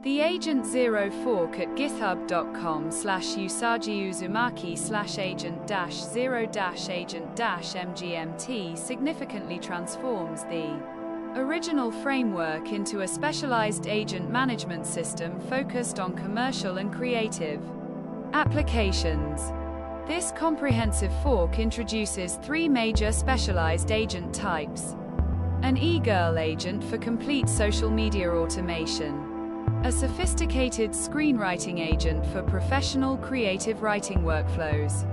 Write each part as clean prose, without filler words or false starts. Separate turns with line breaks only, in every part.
The Agent Zero fork at github.com/usagi-uzumaki/agent-0-agent-mgmt significantly transforms the original framework into a specialized agent management system focused on commercial and creative applications. This comprehensive fork introduces three major specialized agent types: an e-girl agent for complete social media automation, a sophisticated screenwriting agent for professional creative writing workflows,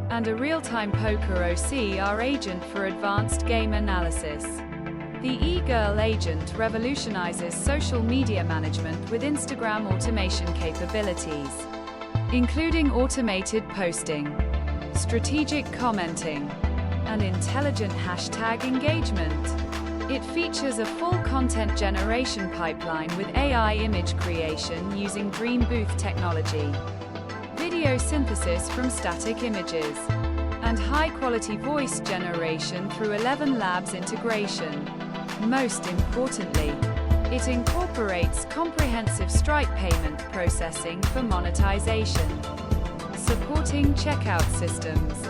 and a real-time poker OCR agent for advanced game analysis. The e-girl agent revolutionizes social media management with Instagram automation capabilities, including automated posting, strategic commenting, and intelligent hashtag engagement. It features a full content generation pipeline with AI image creation using Dream Booth technology, video synthesis from static images, and high-quality voice generation through 11 Labs integration. Most importantly, it incorporates comprehensive Stripe payment processing for monetization, supporting checkout systems,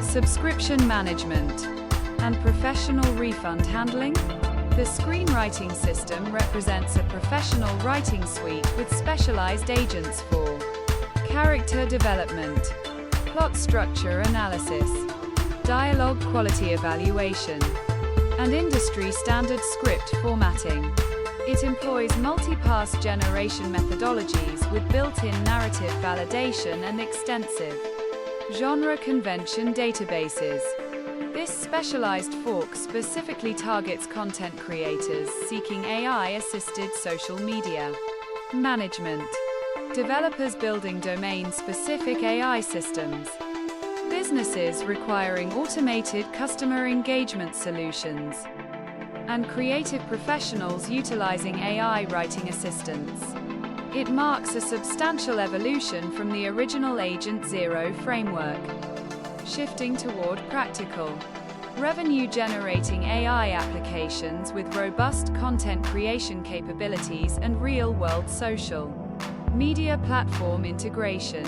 subscription management, and professional refund handling. The screenwriting system represents a professional writing suite with specialized agents for character development, plot structure analysis, dialogue quality evaluation, and industry-standard script formatting. It employs multi-pass generation methodologies with built-in narrative validation and extensive genre convention databases. This specialized fork specifically targets content creators seeking AI-assisted social media management, developers building domain-specific AI systems, businesses requiring automated customer engagement solutions, and creative professionals utilizing AI writing assistants. It marks a substantial evolution from the original Agent Zero framework, shifting toward practical, revenue-generating AI applications with robust content creation capabilities and real-world social media platform integration.